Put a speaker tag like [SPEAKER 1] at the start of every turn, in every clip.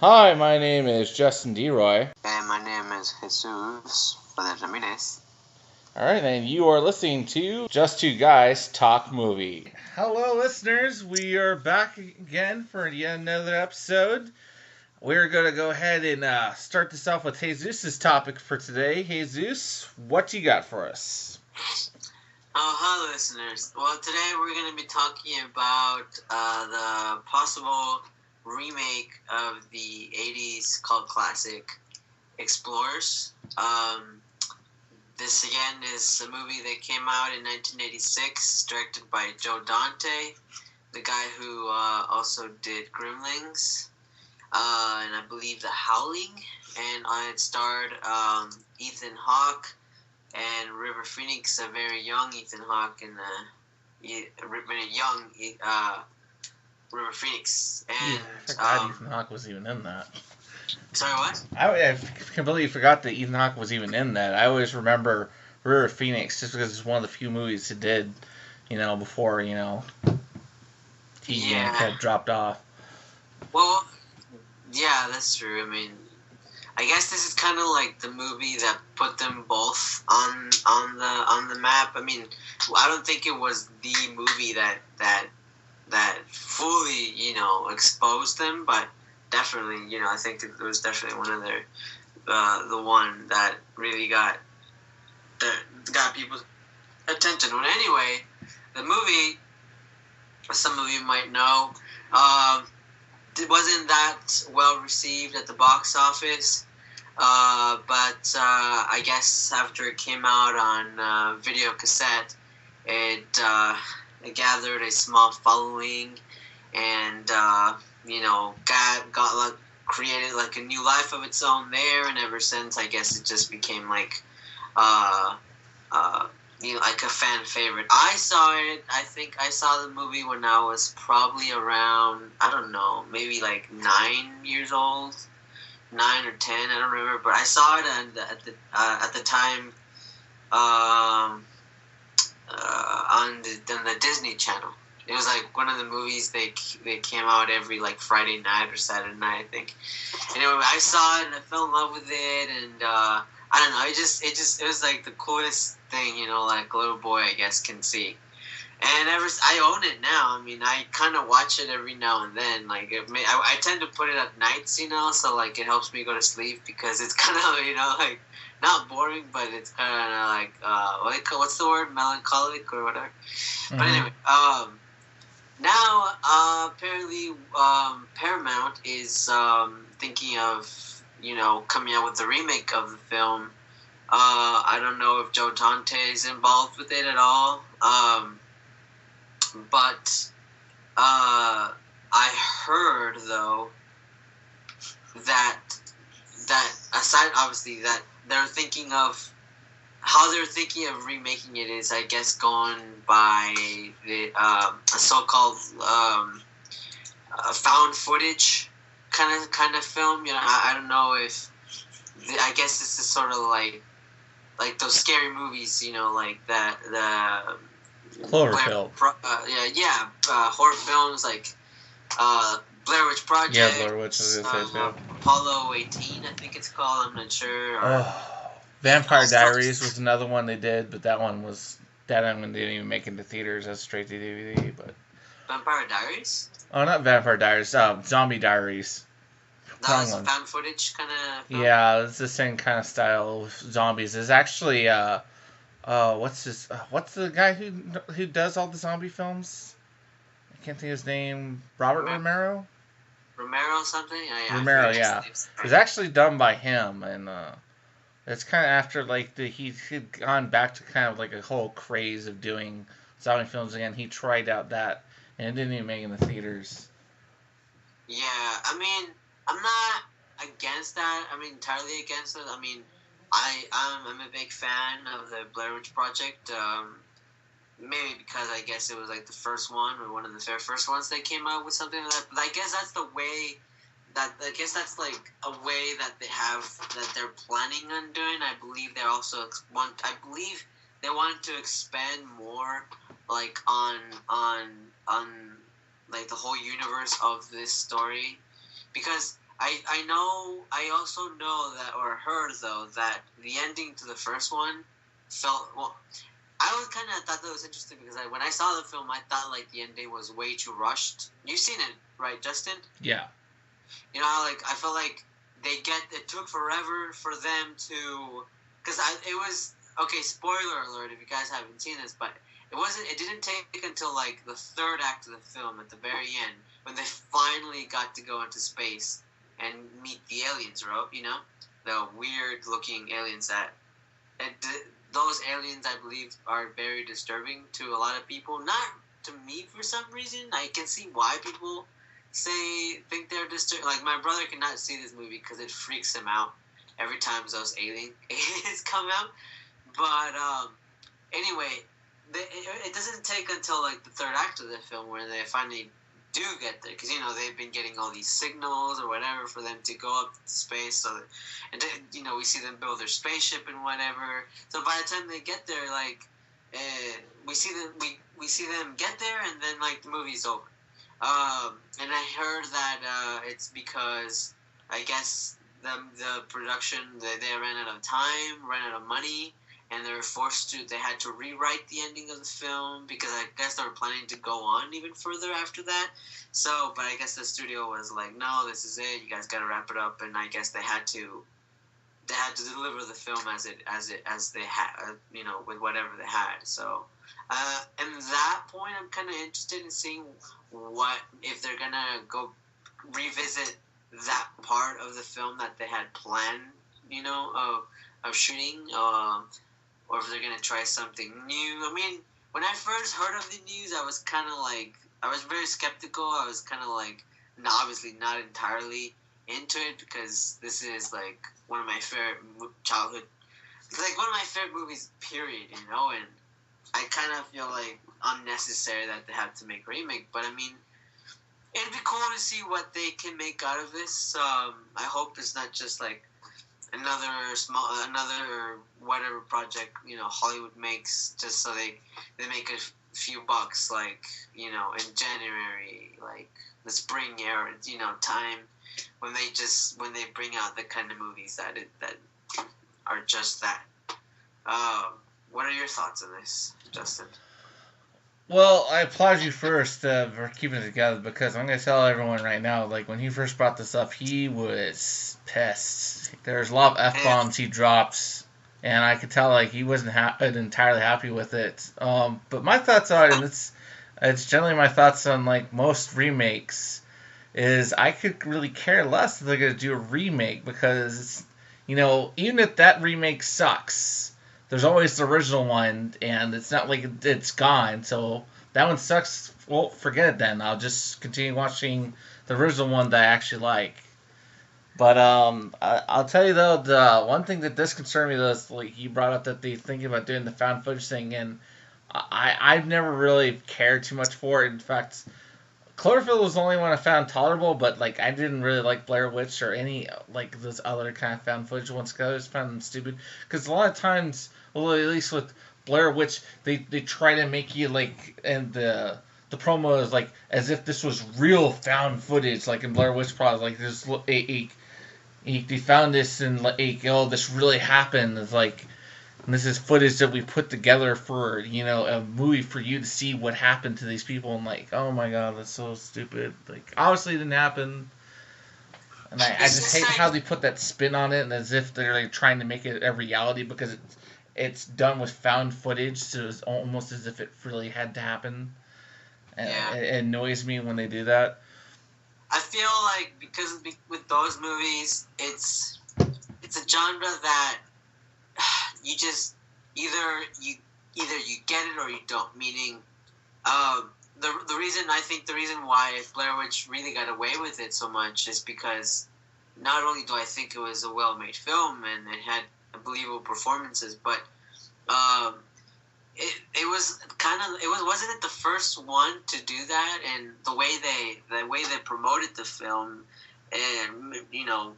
[SPEAKER 1] Hi, my name is Justin DeRoy.
[SPEAKER 2] And my name is Jesus Ramirez.
[SPEAKER 1] Alright, and you are listening to Just Two Guys Talk Movie. Hello, listeners. We are back again for yet another episode. We're going to go ahead and start this off with Jesus' topic for today. Jesus, what you got for us?
[SPEAKER 2] Oh, hi, listeners. Well, today we're going to be talking about the possible remake of the 80s cult classic Explorors. This, again, is a movie that came out in 1986, directed by Joe Dante, the guy who also did Gremlins, and I believe The Howling, and it starred Ethan Hawke and River Phoenix, a very young Ethan Hawke, and very young River Phoenix. And
[SPEAKER 1] I forgot Ethan Hawke was even in that.
[SPEAKER 2] Sorry, what?
[SPEAKER 1] I completely forgot that Ethan Hawke was even in that. I always remember River Phoenix just because it's one of the few movies he did, before, he kind of dropped off.
[SPEAKER 2] Well, yeah, that's true. I mean, I guess this is kind of like the movie that put them both on the map. I mean, I don't think it was the movie that fully exposed them, but definitely I think it was definitely one of their the one that really got people's attention. But anyway, the movie, as some of you might know, it wasn't that well received at the box office. But I guess after it came out on video cassette, it gathered a small following, and got created like a new life of its own there. And ever since, I guess it just became like like a fan favorite. I saw it. I think I saw the movie when I was probably around, I don't know, maybe like 9 years old. 9 or 10, I don't remember, but I saw it at the time on the Disney Channel. It was like one of the movies they came out every like Friday night or Saturday night, I think. Anyway, I saw it and I fell in love with it, and I don't know, it was like the coolest thing, like a little boy I guess can see. And I own it now. I mean, I kind of watch it every now and then. Like, I tend to put it at nights, so like it helps me go to sleep because it's kind of, like not boring, but it's kind of like what's the word, melancholic or whatever. Mm-hmm. But anyway, now apparently Paramount is thinking of coming out with the remake of the film. I don't know if Joe Dante is involved with it at all. But I heard though that aside, obviously, that they're thinking of remaking it is, I guess, going by the a so-called found footage kind of film. I don't know if I guess this is sort of like those scary movies, like the
[SPEAKER 1] Cloverfield.
[SPEAKER 2] Horror films like Blair Witch Project.
[SPEAKER 1] Yeah, Blair Witch is
[SPEAKER 2] Apollo 18, I think it's called. I'm not sure.
[SPEAKER 1] Vampire Diaries was another one they did, but that one didn't even make it to theaters. That's straight to DVD. But
[SPEAKER 2] Vampire Diaries?
[SPEAKER 1] Oh, not Vampire Diaries. Zombie Diaries.
[SPEAKER 2] That was a found footage kind of film?
[SPEAKER 1] Yeah, it's the same kind of style with zombies. It's actually what's the guy who does all the zombie films? I can't think of his name. Robert Romero?
[SPEAKER 2] Romero something? Oh, yeah,
[SPEAKER 1] Romero, yeah. It's actually done by him, and it's kind of after like he'd gone back to kind of like a whole craze of doing zombie films again. He tried out that, and it didn't even make it in the theaters.
[SPEAKER 2] Yeah, I mean, I'm not against that. I mean, entirely against it. I mean, I'm a big fan of the Blair Witch Project. Maybe because I guess it was like the first one or one of the first ones that came out with something like that. But I guess that's the way that's like a way that they're planning on doing. I believe they also want to expand more like on like the whole universe of this story, because I also know that, or heard though, that the ending to the first one felt, well, I was kind of thought that was interesting because when I saw the film, I thought like the ending was way too rushed. You've seen it, right, Justin?
[SPEAKER 1] Yeah.
[SPEAKER 2] You know how like I felt like it took forever for them to, because it was, okay, spoiler alert if you guys haven't seen this, but it didn't take until like the third act of the film at the very end when they finally got to go into space and meet the aliens, right? You know, the weird looking aliens that, and those aliens I believe are very disturbing to a lot of people. Not to me for some reason. I can see why people think they're disturbing. Like my brother cannot see this movie because it freaks him out every time those aliens come out. But anyway, it doesn't take until like the third act of the film where they finally do get there, because they've been getting all these signals or whatever for them to go up to space. So, and we see them build their spaceship and whatever. So by the time they get there, like we see them get there, and then like the movie's over. And I heard that it's because I guess the production they ran out of time, ran out of money, and they had to rewrite the ending of the film because I guess they were planning to go on even further after that. So, but I guess the studio was like, no, this is it. You guys got to wrap it up, and I guess they had to deliver the film as they had, with whatever they had. So, and that point, I'm kind of interested in seeing what if they're gonna go revisit that part of the film that they had planned, of shooting, or if they're gonna try something new. I mean, when I first heard of the news, I was very skeptical. I was kind of like, obviously not entirely into it because this is like one of my favorite childhood, like one of my favorite movies, period. And I kind of feel like unnecessary that they have to make a remake. But I mean, it'd be cool to see what they can make out of this. I hope it's not just like another whatever project Hollywood makes just so they make a few bucks, like in January, like the spring era, time when they bring out the kind of movies that are just that. What are your thoughts on this, Justin?
[SPEAKER 1] Well, I applaud you first for keeping it together because I'm going to tell everyone right now, like, when he first brought this up, he was pissed. There's a lot of F-bombs he drops, and I could tell, like, he wasn't entirely happy with it. But my thoughts are, and it's generally my thoughts on, like, most remakes, is I could really care less if they're going to do a remake because, even if that remake sucks, there's always the original one, and it's not like it's gone. So that one sucks. Well, forget it then. I'll just continue watching the original one that I actually like. But I'll tell you though, the one thing that does concern me though is like you brought up that they thinking about doing the found footage thing, and I've never really cared too much for it. In fact, Cloverfield was the only one I found tolerable, but like I didn't really like Blair Witch or any like those other kind of found footage ones because I just found them stupid. Because a lot of times, well, at least with Blair Witch, they try to make you like, and the promo is like as if this was real found footage, like in Blair Witch Project, like this they found this and like this really happened. It's like. And this is footage that we put together for, a movie for you to see what happened to these people. And like, oh my god, that's so stupid. Like, obviously it didn't happen. And I just hate how they put that spin on it, and as if they're like trying to make it a reality because it's done with found footage, so it's almost as if it really had to happen. And it annoys me when they do that.
[SPEAKER 2] I feel like because with those movies, it's a genre that you just either you get it or you don't. Meaning, the reason why Blair Witch really got away with it so much is because not only do I think it was a well-made film and it had believable performances, but it wasn't it the first one to do that, and the way they promoted the film. And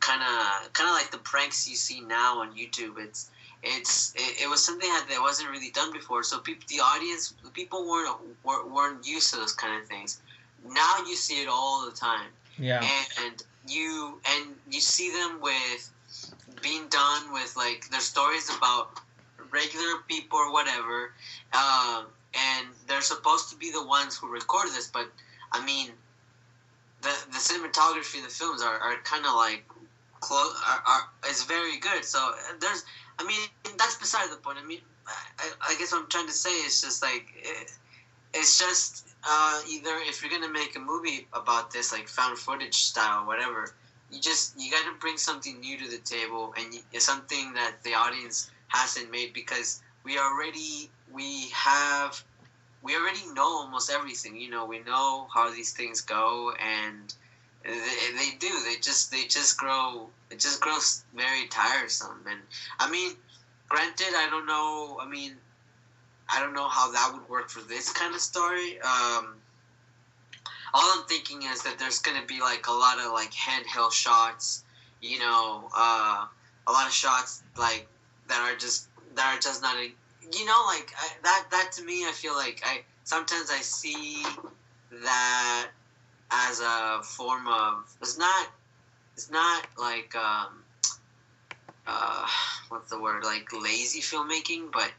[SPEAKER 2] kind of like the pranks you see now on YouTube. It was something that wasn't really done before. So people weren't used to those kind of things. Now you see it all the time.
[SPEAKER 1] Yeah.
[SPEAKER 2] And you see them with being done with like their stories about regular people or whatever, and they're supposed to be the ones who record this, but I mean, the cinematography in the films are kind of like close is very good. So there's, I mean, that's beside the point. I mean, I guess what I'm trying to say is just like it's just either if you're gonna make a movie about this like found footage style whatever, you got to bring something new to the table and it's something that the audience hasn't made because we already know almost everything. You know, we know how these things go, and they do. They just grow. It just grows very tiresome. And I mean, granted, I don't know. I mean, I don't know how that would work for this kind of story. All I'm thinking is that there's gonna be like a lot of like handheld shots. You know, a lot of shots like that are just not a, you know, like that to me, I feel like sometimes I see that as a form of it's not like what's the word, like lazy filmmaking, but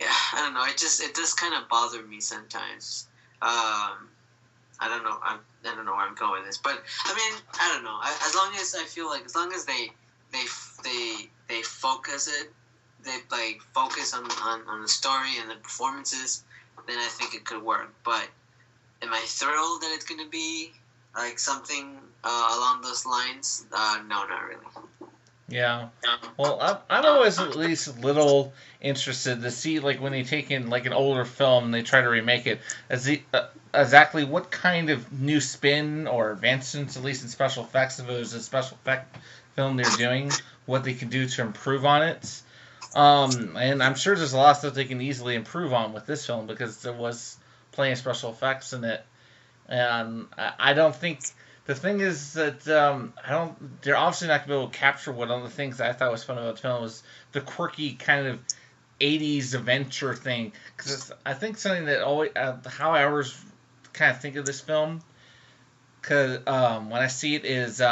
[SPEAKER 2] yeah, I don't know. It does kind of bother me sometimes. I don't know. I don't know where I'm going with this, but I mean, I don't know. As long as I feel like as long as they focus it, they like focus on the story and the performances, then I think it could work. But am I thrilled that it's going to be like something along those lines? No, not really.
[SPEAKER 1] Yeah. Well, I'm always at least a little interested to see, like, when they take in, like, an older film and they try to remake it, exactly what kind of new spin or advancements, at least in special effects, if it was a special effect film they're doing, what they can do to improve on it. And I'm sure there's a lot of stuff they can easily improve on with this film because there was plenty of special effects in it. And I don't think the thing is that I don't. They're obviously not gonna be able to capture one of the things that I thought was fun about the film was the quirky kind of '80s adventure thing. Because I think something that always how I always kind of think of this film, because when I see it is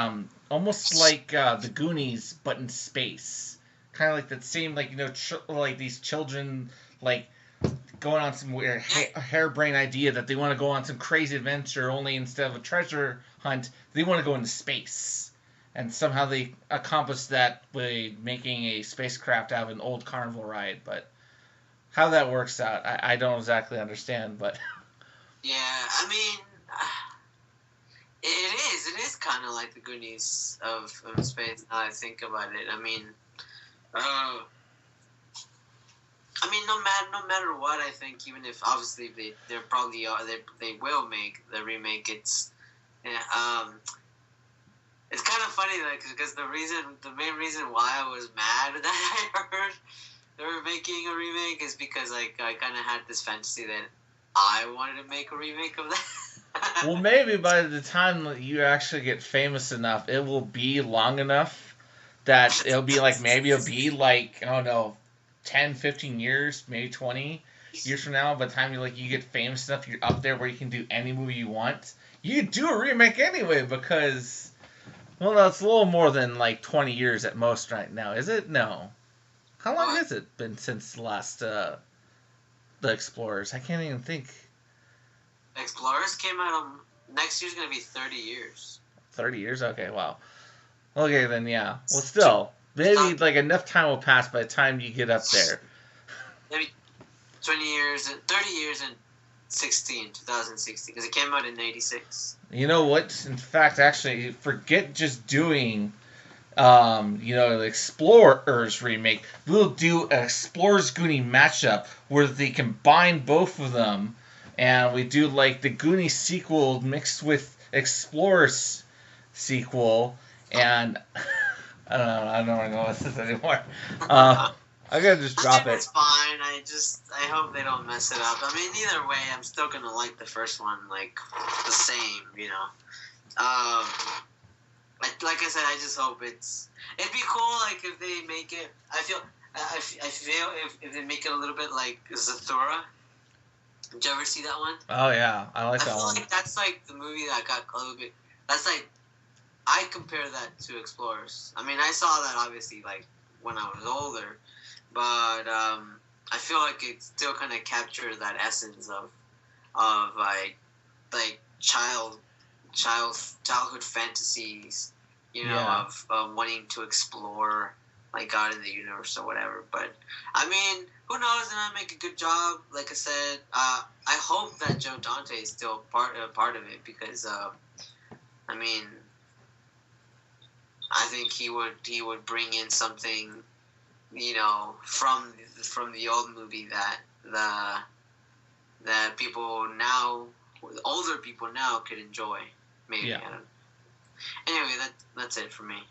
[SPEAKER 1] almost like the Goonies but in space. Kind of like that same like like these children like going on some weird harebrained idea that they want to go on some crazy adventure, only instead of a treasure hunt, they want to go into space. And somehow they accomplish that by making a spacecraft out of an old carnival ride. But how that works out, I don't exactly understand. But
[SPEAKER 2] yeah, I mean, it is kind of like the Goonies of space. Now I think about it, I mean, uh, no matter what, I think even if obviously they're probably they will make the remake. Yeah, it's kind of funny because the main reason why I was mad that I heard they were making a remake is because like I kind of had this fantasy that I wanted to make a remake of that.
[SPEAKER 1] well, maybe by the time that you actually get famous enough, it will be long enough that it'll be like maybe it'll be like I don't know 10, 15 years, maybe 20 years from now, by the time you get famous enough, you're up there where you can do any movie you want. You could do a remake anyway because, well, no, it's a little more than like 20 years at most right now, is it? No. How long has it been since the last the Explorers? I can't even think.
[SPEAKER 2] Explorers came out on next year's gonna be 30 years.
[SPEAKER 1] 30 years? Okay, wow. Okay, then yeah. Well, still, maybe like enough time will pass by the time you get up there.
[SPEAKER 2] Maybe 20 years, 30 years and 2016, because it came out in 86.
[SPEAKER 1] You know what? In fact, actually, forget just doing, the Explorers remake. We'll do an Explorers Goonie matchup where they combine both of them, and we do like the Goonie sequel mixed with Explorers sequel, and I don't know what this is anymore. I gotta just drop it.
[SPEAKER 2] It's fine. I hope they don't mess it up. I mean, either way, I'm still gonna like the first one like the same, you know. Like I said, I just hope it'd be cool. Like if they make it, I feel if they make it a little bit like Zathura. Did you ever see that one?
[SPEAKER 1] Oh yeah, I like that one.
[SPEAKER 2] I feel like that's like the movie that got a little bit. That's like I compare that to Explorers. I mean, I saw that obviously like when I was older, but I feel like it still kind of captured that essence of like childhood fantasies,
[SPEAKER 1] Yeah.
[SPEAKER 2] of wanting to explore like God in the universe or whatever. But I mean, who knows? And I make a good job. Like I said, I hope that Joe Dante is still part of it because I mean, I think he would bring in something, from the old movie that people now, older people now, could enjoy. Maybe
[SPEAKER 1] Yeah.
[SPEAKER 2] I don't. Anyway, that's it for me.